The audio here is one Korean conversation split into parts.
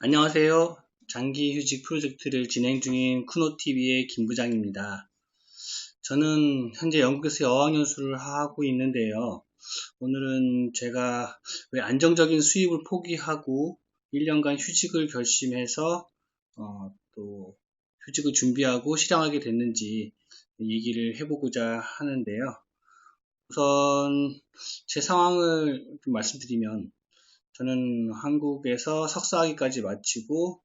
안녕하세요. 장기휴직 프로젝트를 진행 중인 쿠노TV의 김 부장입니다. 저는 현재 영국에서 어학연수를 하고 있는데요. 오늘은 제가 왜 안정적인 수입을 포기하고 1년간 휴직을 결심해서 또 휴직을 준비하고 실행하게 됐는지 얘기를 해보고자 하는데요. 우선 제 상황을 좀 말씀드리면 저는 한국에서 석사학위까지 마치고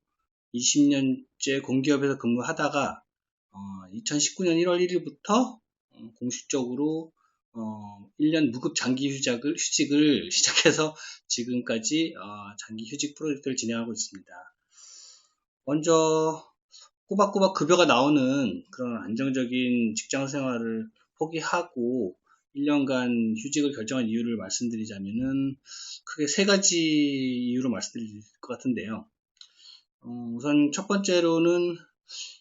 20년째 공기업에서 근무하다가 2019년 1월 1일부터 공식적으로 1년 무급 장기 휴직을 시작해서 지금까지 장기 휴직 프로젝트를 진행하고 있습니다. 먼저 꼬박꼬박 급여가 나오는 그런 안정적인 직장 생활을 포기하고 1년간 휴직을 결정한 이유를 말씀드리자면은 크게 세 가지 이유로 말씀드릴 것 같은데요. 우선 첫 번째로는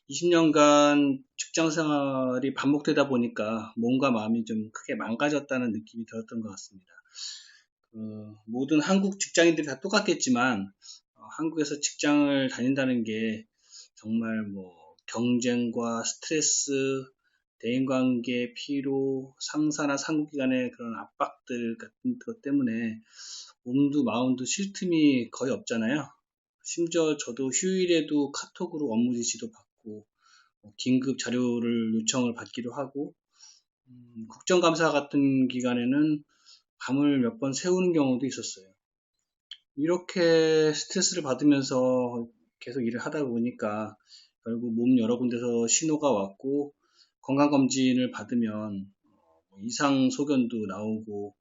20년간 직장 생활이 반복되다 보니까 몸과 마음이 좀 크게 망가졌다는 느낌이 들었던 것 같습니다. 모든 한국 직장인들이 다 똑같겠지만 한국에서 직장을 다닌다는 게 정말 경쟁과 스트레스, 대인관계 피로, 상사나 상급 간의 그런 압박들 같은 것 때문에 몸도 마음도 쉴 틈이 거의 없잖아요. 심지어 저도 휴일에도 카톡으로 업무 지시도 받고 긴급 자료를 요청을 받기도 하고 국정감사 같은 기간에는 밤을 몇 번 새우는 경우도 있었어요. 이렇게 스트레스를 받으면서 계속 일을 하다 보니까 결국 몸 여러 군데서 신호가 왔고 건강검진을 받으면 이상 소견도 나오고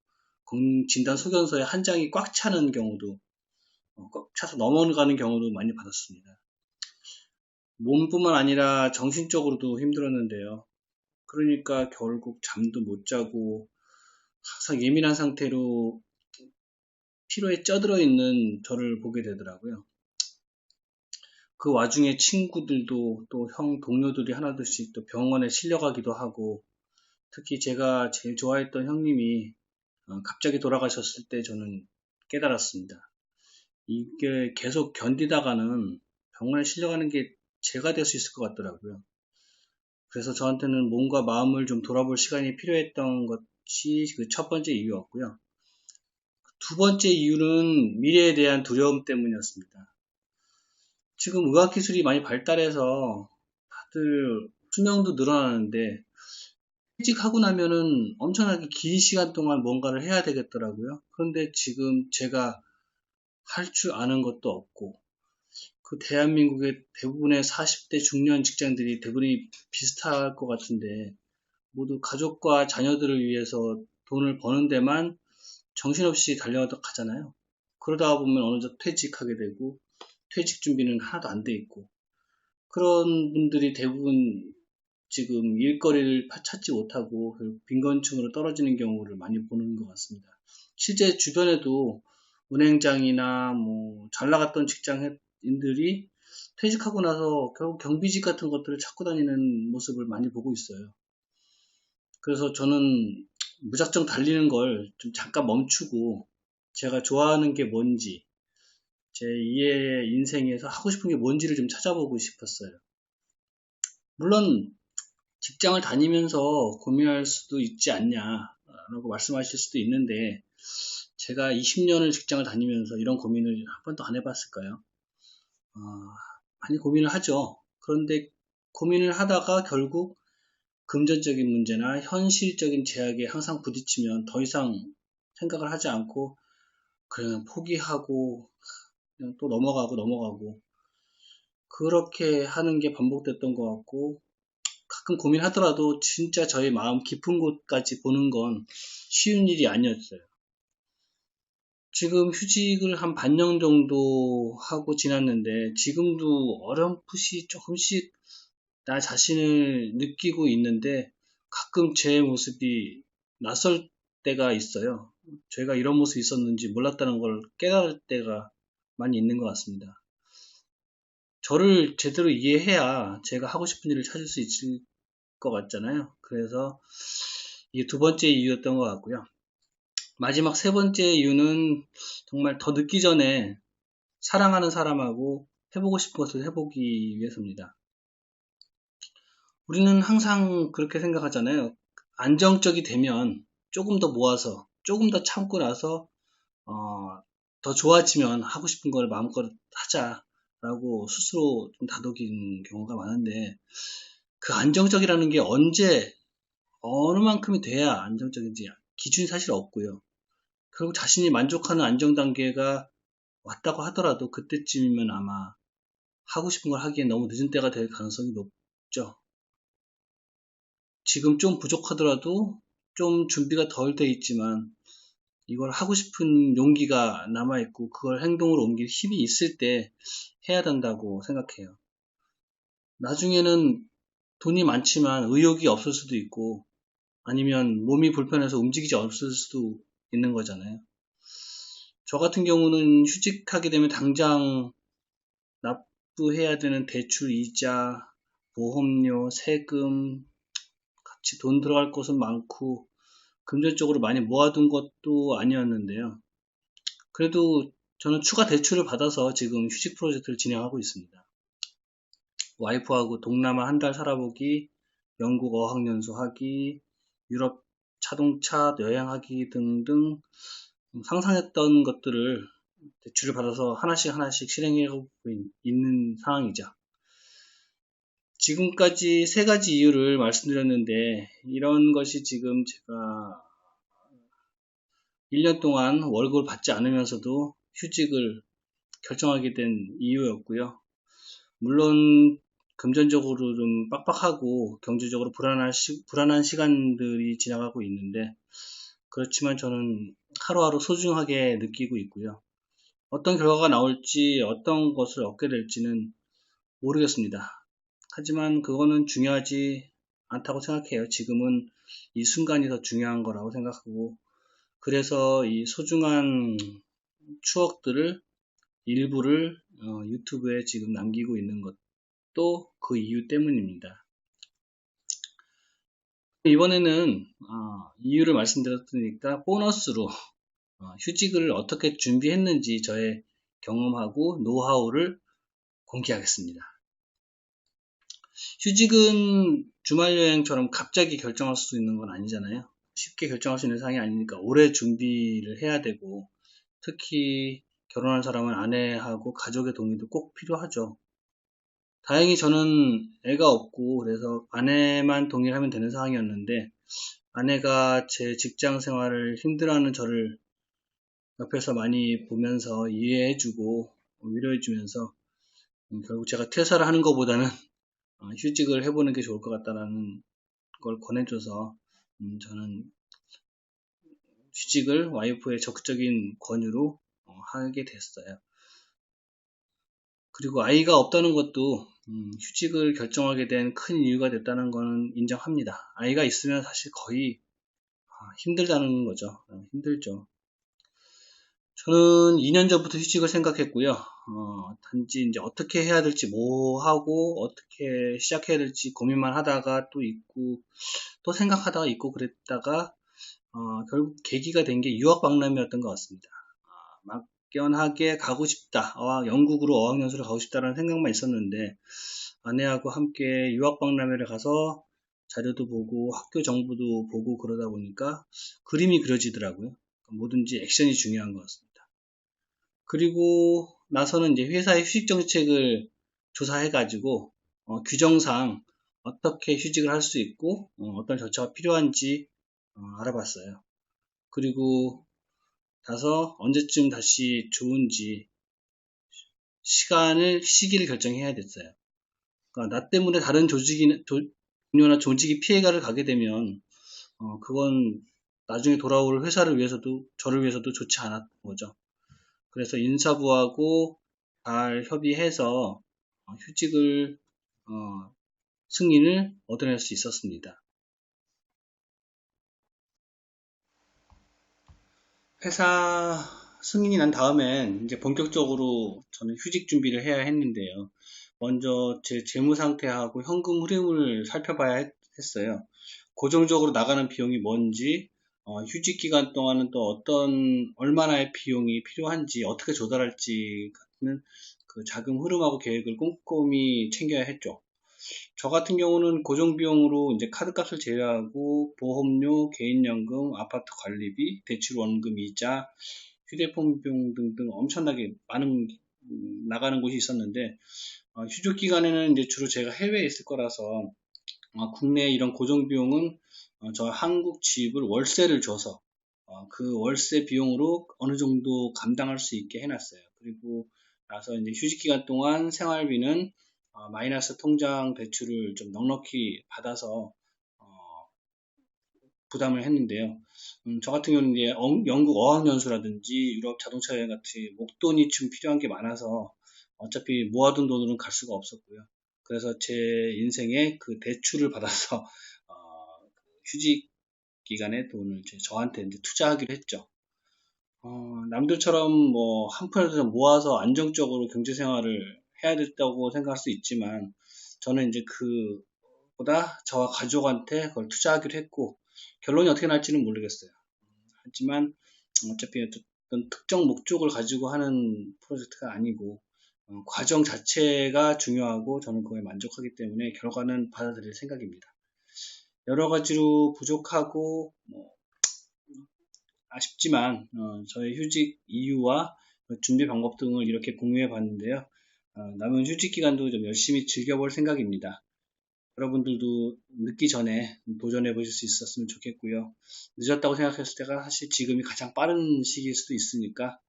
진단 소견서에 한 장이 꽉 차는 경우도 꽉 차서 넘어가는 경우도 많이 받았습니다. 몸뿐만 아니라 정신적으로도 힘들었는데요. 그러니까 결국 잠도 못 자고 항상 예민한 상태로 피로에 쪄들어 있는 저를 보게 되더라고요. 그 와중에 친구들도 또 형 동료들이 하나둘씩 또 병원에 실려가기도 하고 특히 제가 제일 좋아했던 형님이 갑자기 돌아가셨을 때 저는 깨달았습니다. 이게 계속 견디다가는 병원에 실려가는 게 제가 될 수 있을 것 같더라고요. 그래서 저한테는 몸과 마음을 좀 돌아볼 시간이 필요했던 것이 그 첫 번째 이유였고요. 두 번째 이유는 미래에 대한 두려움 때문이었습니다. 지금 의학기술이 많이 발달해서 다들 수명도 늘어나는데 퇴직하고 나면은 엄청나게 긴 시간 동안 뭔가를 해야 되겠더라고요. 그런데 지금 제가 할 줄 아는 것도 없고 그 대한민국의 대부분의 40대 중년 직장인들이 대부분이 비슷할 것 같은데 모두 가족과 자녀들을 위해서 돈을 버는 데만 정신없이 달려가잖아요. 그러다 보면 어느 정도 퇴직하게 되고 퇴직 준비는 하나도 안 돼 있고 그런 분들이 대부분 지금 일거리를 찾지 못하고 빈곤층으로 떨어지는 경우를 많이 보는 것 같습니다. 실제 주변에도 운행장이나 잘 나갔던 직장인들이 퇴직하고 나서 결국 경비직 같은 것들을 찾고 다니는 모습을 많이 보고 있어요. 그래서 저는 무작정 달리는 걸 좀 잠깐 멈추고 제가 좋아하는 게 뭔지 제 2의 인생에서 하고 싶은 게 뭔지를 좀 찾아보고 싶었어요. 물론 직장을 다니면서 고민할 수도 있지 않냐라고 말씀하실 수도 있는데 제가 20년을 직장을 다니면서 이런 고민을 한 번도 안 해봤을까요? 많이 고민을 하죠. 그런데 고민을 하다가 결국 금전적인 문제나 현실적인 제약에 항상 부딪히면 더 이상 생각을 하지 않고 그냥 포기하고 그냥 또 넘어가고 그렇게 하는 게 반복됐던 것 같고 가끔 고민하더라도 진짜 저의 마음 깊은 곳까지 보는 건 쉬운 일이 아니었어요. 지금 휴직을 한 반년 정도 하고 지났는데 지금도 어렴풋이 조금씩 나 자신을 느끼고 있는데 가끔 제 모습이 낯설 때가 있어요. 제가 이런 모습이 있었는지 몰랐다는 걸 깨달을 때가 많이 있는 것 같습니다. 저를 제대로 이해해야 제가 하고 싶은 일을 찾을 수 있을 것 같잖아요. 그래서 이게 두 번째 이유였던 것 같고요. 마지막 세 번째 이유는 정말 더 늦기 전에 사랑하는 사람하고 해보고 싶은 것을 해보기 위해서입니다. 우리는 항상 그렇게 생각하잖아요. 안정적이 되면 조금 더 모아서, 조금 더 참고 나서, 더 좋아지면 하고 싶은 걸 마음껏 하자라고 스스로 좀 다독이는 경우가 많은데, 그 안정적이라는 게 언제, 어느 만큼이 돼야 안정적인지 기준이 사실 없고요. 결국 자신이 만족하는 안정 단계가 왔다고 하더라도 그때쯤이면 아마 하고 싶은 걸 하기엔 너무 늦은 때가 될 가능성이 높죠. 지금 좀 부족하더라도 좀 준비가 덜 돼 있지만 이걸 하고 싶은 용기가 남아있고 그걸 행동으로 옮길 힘이 있을 때 해야 된다고 생각해요. 나중에는 돈이 많지만 의욕이 없을 수도 있고 아니면 몸이 불편해서 움직이지 없을 수도 있는 거잖아요. 저 같은 경우는 휴직하게 되면 당장 납부해야 되는 대출 이자, 보험료, 세금, 같이 돈 들어갈 곳은 많고 금전적으로 많이 모아둔 것도 아니었는데요. 그래도 저는 추가 대출을 받아서 지금 휴직 프로젝트를 진행하고 있습니다. 와이프하고 동남아 한 달 살아보기, 영국 어학연수 하기, 유럽 자동차 여행하기 등등 상상했던 것들을 대출을 받아서 하나씩 하나씩 실행하고 있는 상황이죠. 지금까지 세 가지 이유를 말씀드렸는데 이런 것이 지금 제가 1년 동안 월급을 받지 않으면서도 휴직을 결정하게 된 이유였고요. 물론 금전적으로 좀 빡빡하고 경제적으로 불안한 시간들이 지나가고 있는데 그렇지만 저는 하루하루 소중하게 느끼고 있고요. 어떤 결과가 나올지 어떤 것을 얻게 될지는 모르겠습니다. 하지만 그거는 중요하지 않다고 생각해요. 지금은 이 순간이 더 중요한 거라고 생각하고 그래서 이 소중한 추억들을 일부를 유튜브에 지금 남기고 있는 것도 그 이유 때문입니다. 이번에는 이유를 말씀드렸으니까 보너스로 휴직을 어떻게 준비했는지 저의 경험하고 노하우를 공개하겠습니다. 휴직은 주말 여행처럼 갑자기 결정할 수 있는 건 아니잖아요. 쉽게 결정할 수 있는 사항이 아니니까 오래 준비를 해야 되고 특히 결혼한 사람은 아내하고 가족의 동의도 꼭 필요하죠. 다행히 저는 애가 없고 그래서 아내만 동의를 하면 되는 상황이었는데 아내가 제 직장 생활을 힘들어하는 저를 옆에서 많이 보면서 이해해주고 위로해주면서 결국 제가 퇴사를 하는 것보다는 휴직을 해보는 게 좋을 것 같다라는 걸 권해줘서 저는 휴직을 와이프의 적극적인 권유로 하게 됐어요. 그리고 아이가 없다는 것도 휴직을 결정하게 된 큰 이유가 됐다는 거는 인정합니다. 아이가 있으면 사실 거의 힘들다는 거죠. 힘들죠. 저는 2년 전부터 휴직을 생각했고요. 단지 이제 어떻게 해야 될지 뭐 하고 어떻게 시작해야 될지 고민만 하다가 또 있고 또 생각하다가 있고 그랬다가 결국 계기가 된 게 유학 박람회였던 것 같습니다. 막연하게 가고 싶다. 영국으로 어학연수를 가고 싶다라는 생각만 있었는데 아내하고 함께 유학 박람회를 가서 자료도 보고 학교 정보도 보고 그러다 보니까 그림이 그려지더라고요. 뭐든지 액션이 중요한 것 같습니다. 그리고 나서는 이제 회사의 휴직 정책을 조사해가지고 규정상 어떻게 휴직을 할 수 있고 어떤 절차가 필요한지 알아봤어요. 그리고 가서 언제쯤 다시 좋은지 시기를 결정해야 됐어요. 그러니까 나 때문에 다른 동료나 조직이 피해가를 가게 되면 그건 나중에 돌아올 회사를 위해서도 저를 위해서도 좋지 않았던 거죠. 그래서 인사부하고 잘 협의해서 휴직을 승인을 얻어낼 수 있었습니다. 회사 승인이 난 다음엔 이제 본격적으로 저는 휴직 준비를 해야 했는데요. 먼저 제 재무 상태하고 현금 흐름을 살펴봐야 했어요. 고정적으로 나가는 비용이 뭔지, 휴직 기간 동안은 또 얼마나의 비용이 필요한지, 어떻게 조달할지 같은 같으면 그 자금 흐름하고 계획을 꼼꼼히 챙겨야 했죠. 저 같은 경우는 고정비용으로 이제 카드값을 제외하고 보험료, 개인연금, 아파트 관리비, 대출 원금 이자, 휴대폰 비용 등등 엄청나게 많은 나가는 곳이 있었는데 휴직 기간에는 이제 주로 제가 해외에 있을 거라서 국내 이런 고정 비용은 저 한국 집을 월세를 줘서 그 월세 비용으로 어느 정도 감당할 수 있게 해놨어요. 그리고 나서 이제 휴직 기간 동안 생활비는 마이너스 통장 대출을 좀 넉넉히 받아서 부담을 했는데요. 저 같은 경우는 이제 영국 어학연수라든지 유럽 자동차 여행 같이 목돈이 좀 필요한 게 많아서 어차피 모아둔 돈으로는 갈 수가 없었고요. 그래서 제 인생에 그 대출을 받아서 휴직 기간에 돈을 저한테 이제 투자하기로 했죠. 남들처럼 뭐 한 푼이라도 좀 모아서 안정적으로 경제 생활을 해야 됐다고 생각할 수 있지만 저는 이제 그보다 저와 가족한테 그걸 투자하기로 했고 결론이 어떻게 날지는 모르겠어요. 하지만 어차피 어떤 특정 목적을 가지고 하는 프로젝트가 아니고 과정 자체가 중요하고 저는 그거에 만족하기 때문에 결과는 받아들일 생각입니다. 여러 가지로 부족하고 아쉽지만 저의 휴직 이유와 준비 방법 등을 이렇게 공유해 봤는데요. 남은 휴직 기간도 좀 열심히 즐겨볼 생각입니다. 여러분들도 늦기 전에 도전해 보실 수 있었으면 좋겠고요. 늦었다고 생각했을 때가 사실 지금이 가장 빠른 시기일 수도 있으니까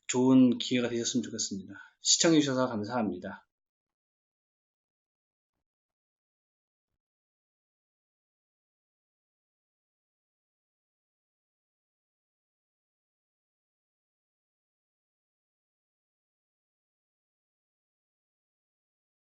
좋은 기회가 되셨으면 좋겠습니다. 시청해 주셔서 감사합니다.